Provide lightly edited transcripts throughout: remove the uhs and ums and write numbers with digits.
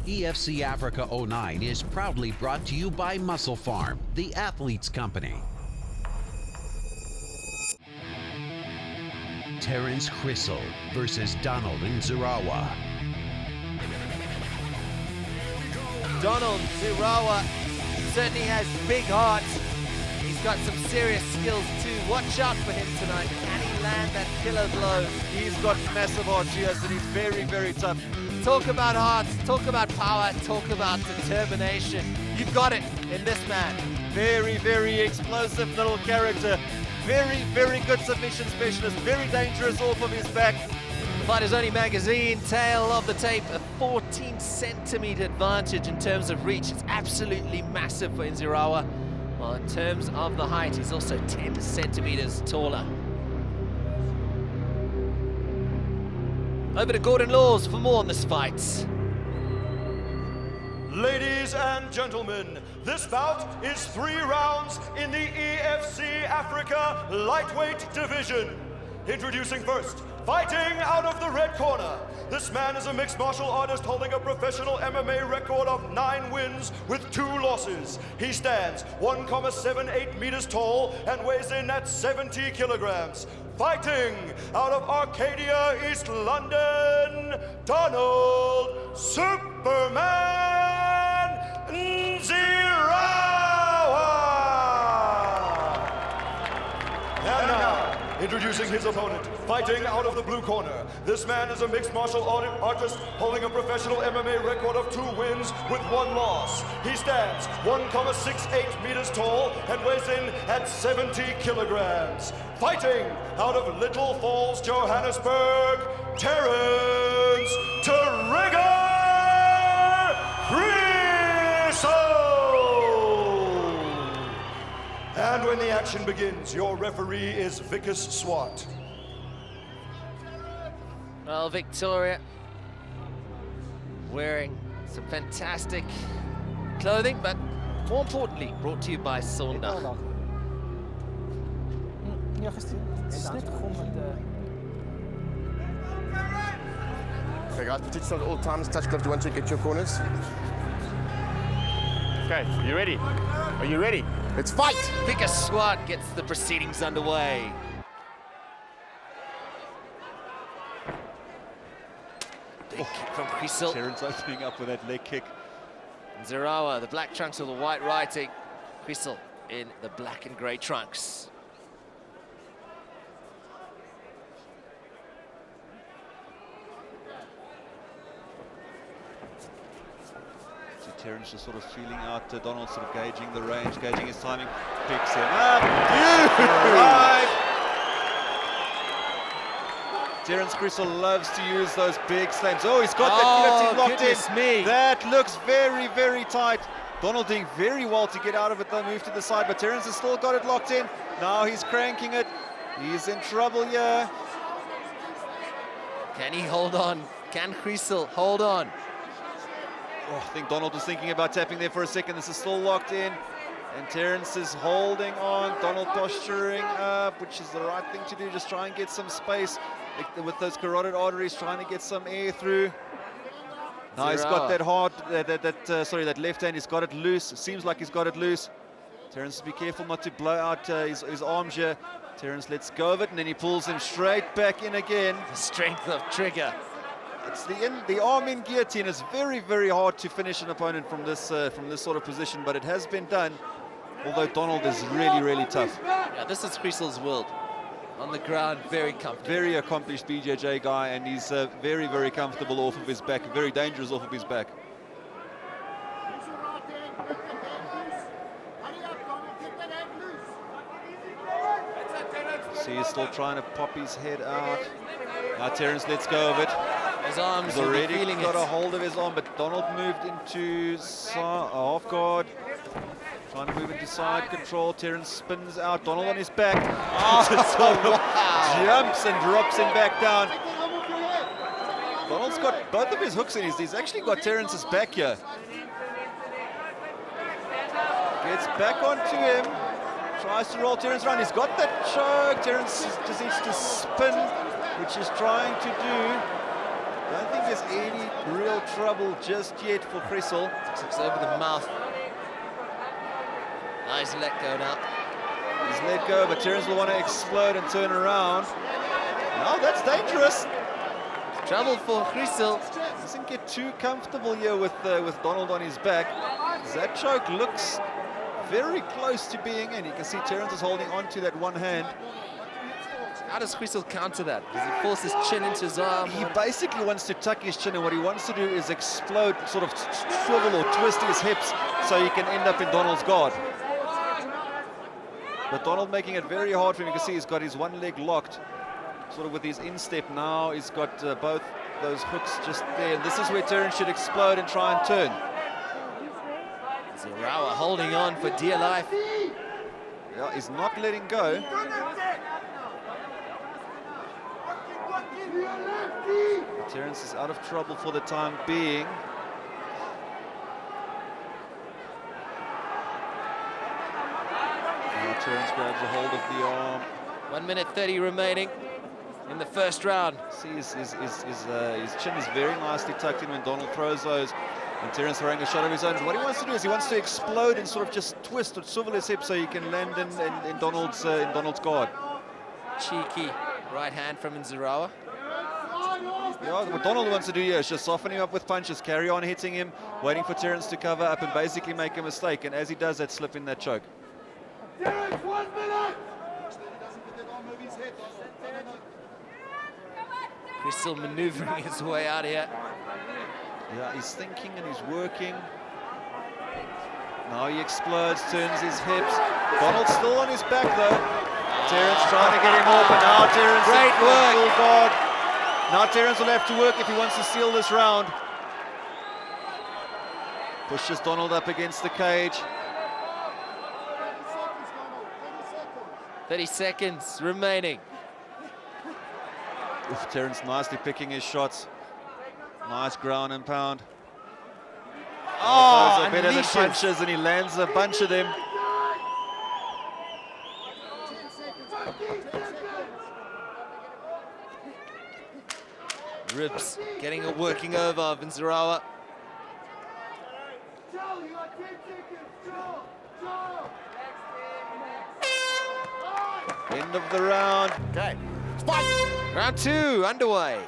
EFC Africa 09 is proudly brought to you by Muscle Farm, the athlete's company. Terrence Griessel versus Donald Nzirawa. Donald Nzirawa certainly has big heart. He's got some serious skills too. Watch out for him tonight. Can he land that killer blow? He's got massive heart, yes, and he's very, very tough. Talk about heart, talk about power, talk about determination. You've got it in this man. Very, very explosive little character. Very, very good submission specialist. Very dangerous off of his back. Fighters Only magazine, tail of the tape, a 14-centimeter advantage in terms of reach. It's absolutely massive for Nzirawa. Well, in terms of the height, he's also 10 centimeters taller. Over to Gordon Laws for more on this fight. Ladies and gentlemen, this bout is 3 rounds in the EFC Africa lightweight division. Introducing first, fighting out of the red corner. This man is a mixed martial artist holding a professional MMA record of 9 wins with 2 losses. He stands 1.78 meters tall and weighs in at 70 kilograms. Fighting out of Arcadia, East London, Donald Superman Nzirawa. And now, introducing his opponent, fighting out of the blue corner. This man is a mixed martial artist holding a professional MMA record of 2 wins with 1 loss. He stands 1.68 meters tall and weighs in at 70 kilograms. Fighting out of Little Falls, Johannesburg, Terrence Griessel. And when the action begins, your referee is Vickers Swart. Well, Victoria wearing some fantastic clothing, but more importantly, brought to you by Sondag. Ja, gisteren. Het is net begonnen met Okay guys, teach us all times, touch gloves, once you get your corners. Okay, you ready? Are you ready? Let's fight! Vickers Swart gets the proceedings underway. Big kick from Griessel. Terrence opening up with that leg kick. Nzirawa, the black trunks with the white writing. Griessel in the black and grey trunks. Terrence just sort of feeling out Donald, sort of gauging the range, gauging his timing, picks him up. Right. Terrence Griessel loves to use those big slams. Oh, he's got that guillotine locked in. Me. That looks very, very tight. Donald doing very well to get out of it, though, move to the side, but Terrence has still got it locked in. Now he's cranking it. He's in trouble here. Can he hold on? Can Griessel hold on? Oh, I think Donald was thinking about tapping there for a second. This is still locked in. And Terrence is holding on. Donald posturing up, which is the right thing to do. Just try and get some space with those carotid arteries, trying to get some air through. Now he's got that that left hand, he's got it loose. It seems like he's got it loose. Terrence, be careful not to blow out his arms here. Terrence lets go of it, and then he pulls him straight back in again. The strength of trigger. It's the arm in guillotine. It's very, very hard to finish an opponent from this sort of position, but it has been done. Although Donald is really, really tough. Yeah, this is Griessel's world. On the ground, very comfortable. Very accomplished BJJ guy, and he's very, very comfortable off of his back. Very dangerous off of his back. See, he's still trying to pop his head out. Now Terrence lets go of it. His arms He's already feeling got it. a hold of his arm, but Donald moved into half guard. Trying to move into side control. Terrence spins out. Donald on his back. Jumps and drops him back down. Donald's got both of his hooks in. He's actually got Terrence's back here. Gets back onto him. Tries to roll Terrence around. He's got that choke. Terrence just needs to spin, which he's trying to do. Don't think there's any real trouble just yet for Griessel. It's over the mouth. Nice let go now. He's let go, but Terrence will want to explode and turn around. No, that's dangerous. Trouble for Griessel. Doesn't get too comfortable here with Donald on his back. That choke looks very close to being in. You can see Terrence is holding on to that one hand. How does Griessel counter that? Does he force his chin into his arm? He basically wants to tuck his chin, and what he wants to do is explode, sort of swivel or twist his hips so he can end up in Donald's guard. But Donald making it very hard for him. You can see he's got his one leg locked, sort of with his instep now. He's got both those hooks just there. And this is where Terrence should explode and try and turn. Nzirawa holding on for dear life. Yeah, he's not letting go. Terrence is out of trouble for the time being. Now Terrence grabs a hold of the arm. 1 minute 30 remaining in the first round. See, his chin is very nicely tucked in when Donald throws those. And Terrence throwing a shot of his own. What he wants to do is he wants to explode and sort of just twist or swivel his hip so he can land in Donald's guard. Cheeky right hand from Nzirawa. Yeah, what Donald wants to do here is just soften him up with punches, carry on hitting him, waiting for Terrence to cover up and basically make a mistake. And as he does that, slip in that choke. Terrence, 1 minute! Griessel maneuvering his way out here. Yeah, he's thinking and he's working. Now he explodes, turns his hips. Donald's still on his back though. Terrence trying to get him off, and now Terrence Great work. full guard. Now Terrence will have to work if he wants to seal this round. Pushes Donald up against the cage. 30 seconds remaining. Oof, Terrence nicely picking his shots. Nice ground and pound. Oh, those are better than unleashes. punches, and he lands a bunch of them. Ribs getting a working over of Nzirawa. End of the round. Okay. Round 2 underway.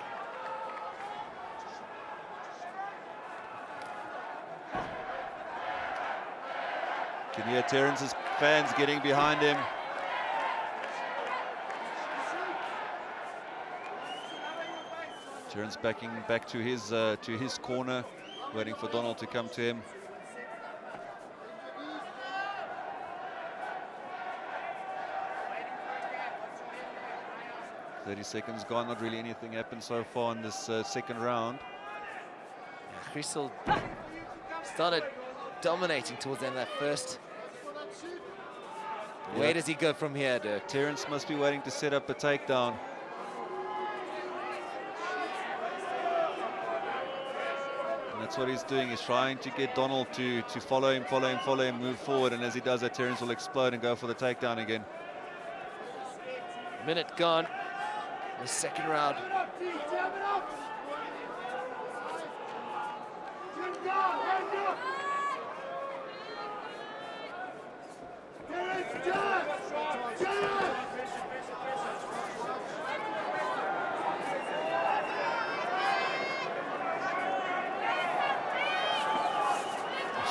Can hear Terrence's fans getting behind him. Terrence backing back to his corner, waiting for Donald to come to him. "30 seconds gone, not really anything happened so far in this second round." Griessel started dominating towards the end of that first. Where does he go from here, Dirk? Terrence must be waiting to set up a takedown. And that's what he's doing. He's trying to get Donald to follow him, move forward. And as he does that, Terrence will explode and go for the takedown again. Minute gone. The second round.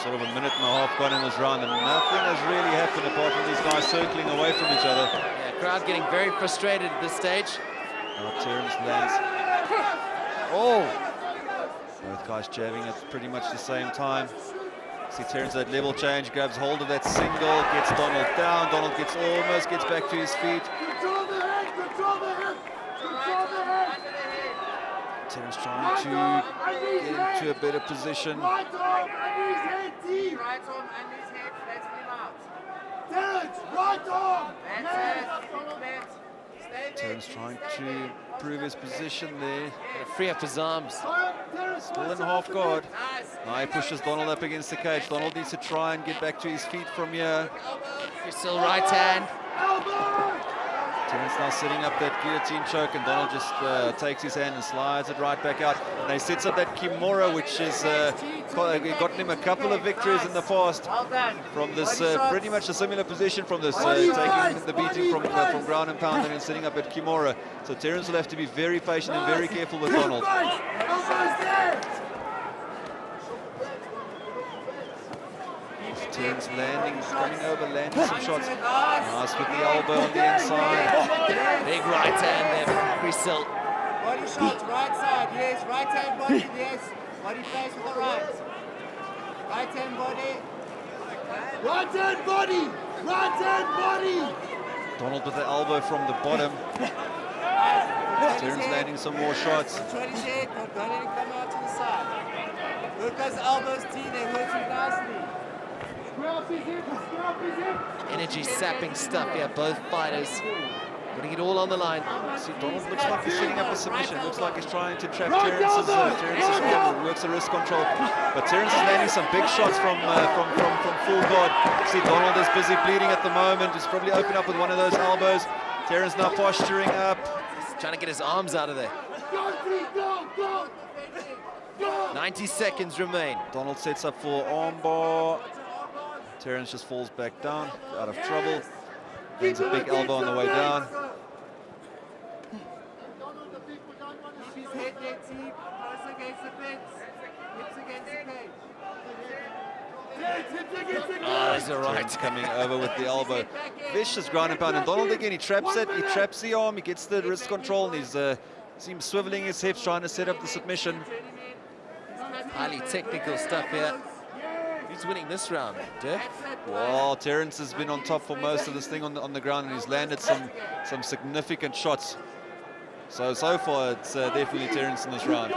Sort of a minute and a half gone in this round, and nothing has really happened apart from these guys circling away from each other. Yeah, crowd getting very frustrated at this stage. Now Terrence lands. Oh, Both guys jabbing at pretty much the same time. See Terrence at level change, grabs hold of that single, gets Donald down. Donald almost gets back to his feet. Terrence trying to get into a better position. Right arm and his head, deep. Right arm and his head, let's him out. Terrence, right arm. That's it, keep that. Stay there. Terrence trying to improve his position there. gonna free up his arms. Still in half guard. Nice. Now he pushes Donald up against the cage. Donald needs to try and get back to his feet from here. Griessel right hand. Terrence now setting up that guillotine choke, and Donald just takes his hand and slides it right back out. And he sets up that Kimura, which has gotten him a couple of victories in the past from this pretty much a similar position from this, taking the beating from ground and pound and then setting up at Kimura. So Terrence will have to be very patient and very careful with Donald. Terrence coming over, landing some shots. Nice with the elbow on the inside. Big right hand there from Griessel. Body shot, right side, yes. Right hand body, yes. Body face with the right. Right hand body. Right hand body! Right hand body! Donald with the elbow from the bottom. Terrence landing some more shots. Control his head, don't let him come out to the side. Work those elbows, T, they're working nicely. Energy sapping stuff here, both fighters putting it all on the line. See, Donald looks like he's setting up a submission. Looks like he's trying to trap Terrence's arm. Works the wrist control. But Terrence is landing some big shots from full guard. See, Donald is busy bleeding at the moment. He's probably opened up with one of those elbows. Terrence now posturing up. He's trying to get his arms out of there. 90 seconds remain. Donald sets up for armbar. Terrence just falls back down, out of trouble. Lands a big elbow on the way down. Keep his head there, T. Close against the fence. Hips against the cage. Oh, he's all right. Terrence coming over with the elbow. Vicious ground and pound. And Donald again, he traps it. He traps the arm. He gets the wrist control. And he's seems swiveling his hips, trying to set up the submission. Highly technical stuff here. Who's winning this round, Dirk? Well, Terrence has been on top for most of this thing on the ground, and he's landed some significant shots. So far, it's definitely Terrence in this round.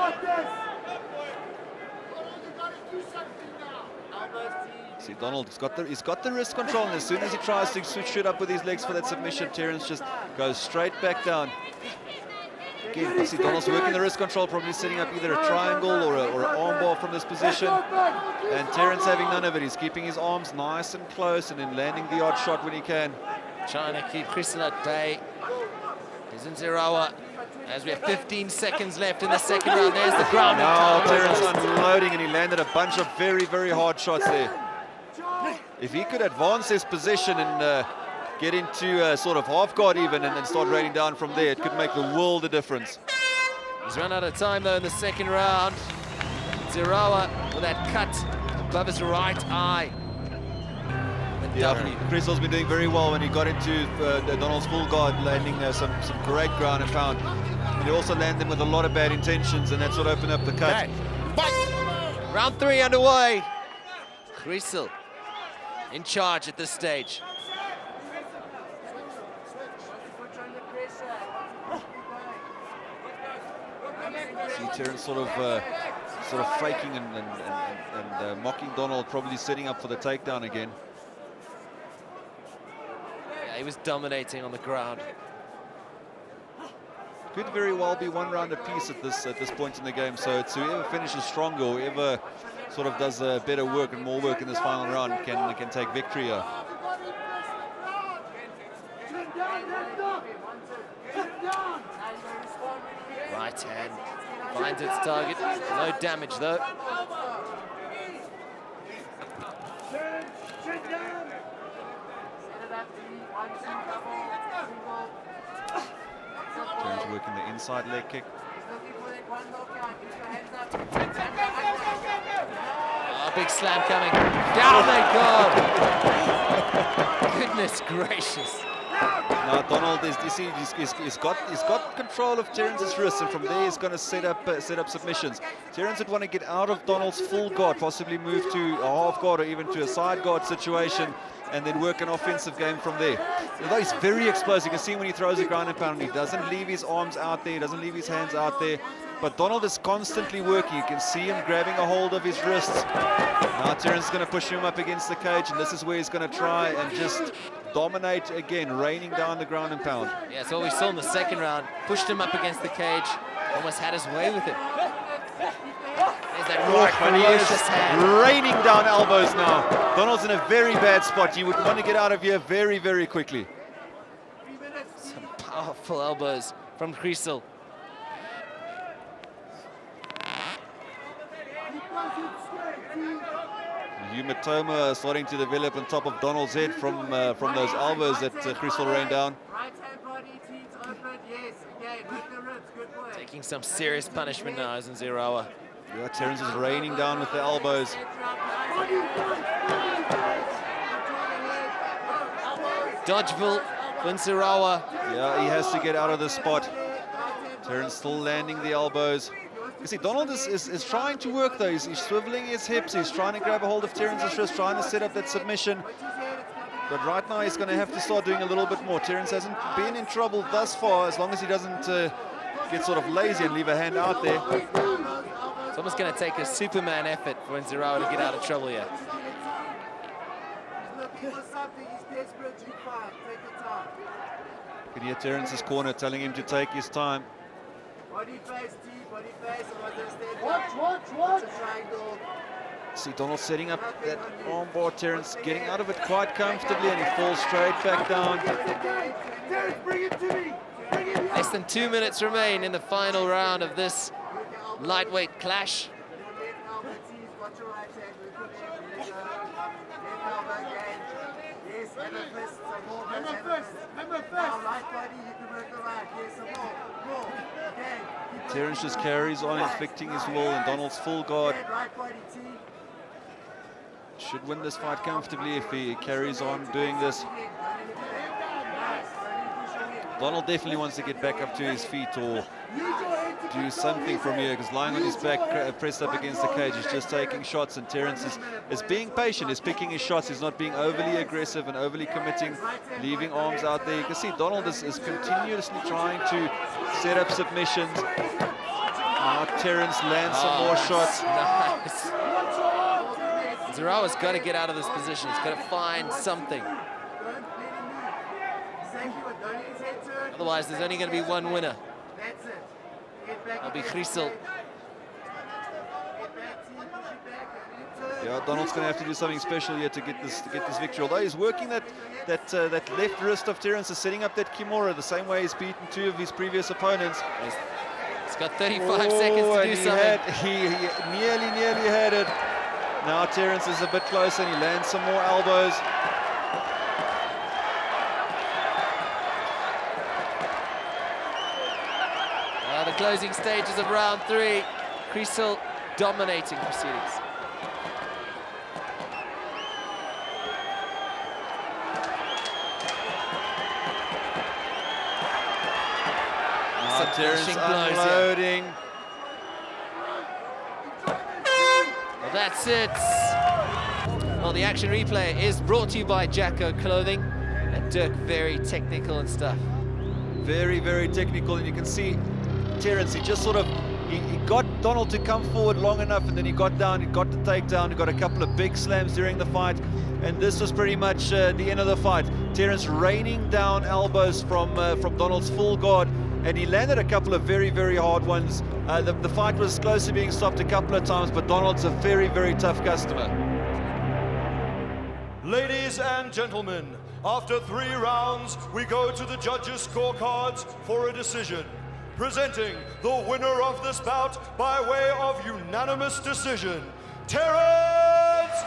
See, Donald, he's got the wrist control, and as soon as he tries to switch it up with his legs for that submission, Terrence just goes straight back down. Again, see Donald's working the wrist control, probably setting up either a triangle or an armbar from this position. And Terrence having none of it. He's keeping his arms nice and close and then landing the odd shot when he can. Trying to keep Griessel at bay. Here's Nzirawa as we have 15 seconds left in the second round. There's the ground. Now Terrence unloading, and he landed a bunch of very, very hard shots there. If he could advance his position and get into sort of half guard even and then start raining down from there, it could make the world of difference. He's run out of time though in the second round. Nzirawa with that cut above his right eye. Yeah, Griessel's been doing very well when he got into Donald's full guard, landing some great ground and pound. And he also landed with a lot of bad intentions, and that's what opened up the cut. Okay. Round 3 underway. Griessel in charge at this stage. See Terrence sort of faking and mocking Donald, probably setting up for the takedown again. Yeah, he was dominating on the ground. Could very well be one round apiece at this point in the game. So it's whoever finishes stronger, whoever sort of does better work and more work in this final round can take victory here. Right hand finds its target. No damage though. Terrence working the inside leg kick. Oh, big slam coming. Down they go. Goodness gracious. Now Donald he's got control of Terrence's wrists, and from there he's going to set up submissions. Terrence would want to get out of Donald's full guard, possibly move to a half guard or even to a side guard situation, and then work an offensive game from there. Although he's very explosive, you can see when he throws a ground and pound, he doesn't leave his arms out there, he doesn't leave his hands out there. But Donald is constantly working. You can see him grabbing a hold of his wrists. Now Terrence is going to push him up against the cage, and this is where he's going to try and just dominate again, raining down the ground and pound. Yeah, that's what we saw in the second round. Pushed him up against the cage, almost had his way with him. There's that right ferocious hand. Raining down elbows now. Donald's in a very bad spot. You would want to get out of here very, very quickly. Some Powerful elbows from Griessel. Hematoma starting to develop on top of Donald's head from those elbows that Griessel rained down. Right hand body, teeth open, yes. Again, with the ribs, good work. Taking some serious punishment now as Nzirawa. Yeah, Terrence is raining down with the elbows. Dodgeville for Nzirawa. Yeah, he has to get out of this spot. Terrence still landing the elbows. You see, Donald is trying to work though. He's swiveling his hips. He's trying to grab a hold of Terrence's wrist, trying to set up that submission. But right now he's going to have to start doing a little bit more. Terrence hasn't been in trouble thus far, as long as he doesn't get sort of lazy and leave a hand out there. It's almost going to take a Superman effort for Nzirawa to get out of trouble here. He's looking for something, he's desperate, you fight, take your time. You can hear Terrence's corner telling him to take his time. Body face, T, body face, watch, a triangle. See Donald setting up that armbar. Terrence getting out of it quite comfortably, and he falls straight back down. Terrence, bring it to me. Bring it here. Less than 2 minutes remain in the final round of this lightweight clash. Watch your right hand, look at him. Elbow again. Yes, hammer fist, some more. Hammer fist. Now, right body, you can work the right. Yes, some more. Again. Terrence just carries on inflicting his will, and Donald's full guard. Right body, T. Should win this fight comfortably if he carries on doing this. Donald definitely wants to get back up to his feet or do something from here, because lying on his back pressed up against the cage, he's just taking shots, and Terrence is being patient, is picking his shots, he's not being overly aggressive and overly committing, leaving arms out there. You can see Donald is continuously trying to set up submissions. Now Terrence lands some more shots. Nice. Nzirawa's got to get out of this position. He's got to find something. Otherwise, there's only going to be one winner. That's it. That'll be Griessel. Yeah, Donald's going to have to do something special here to get this victory. Although he's working that left wrist of Terrence, is setting up that Kimura the same way he's beaten two of his previous opponents. He's got 35 seconds to do something. He nearly had it. Now Terrence is a bit closer, and he lands some more elbows. The closing stages of round 3. Griessel dominating proceedings. Now Terrence unloading. Well, that's it. Well, the action replay is brought to you by Jacko Clothing. And Dirk, very technical and stuff. Very, very technical, and you can see Terrence, he just sort of, he got Donald to come forward long enough, and then he got down, he got the takedown, he got a couple of big slams during the fight, and this was pretty much the end of the fight. Terrence raining down elbows from Donald's full guard, and he landed a couple of very, very hard ones. The fight was close to being stopped a couple of times, but Donald's a very, very tough customer. Ladies and gentlemen, after 3 rounds, we go to the judges' scorecards for a decision. Presenting the winner of this bout by way of unanimous decision, Terrence!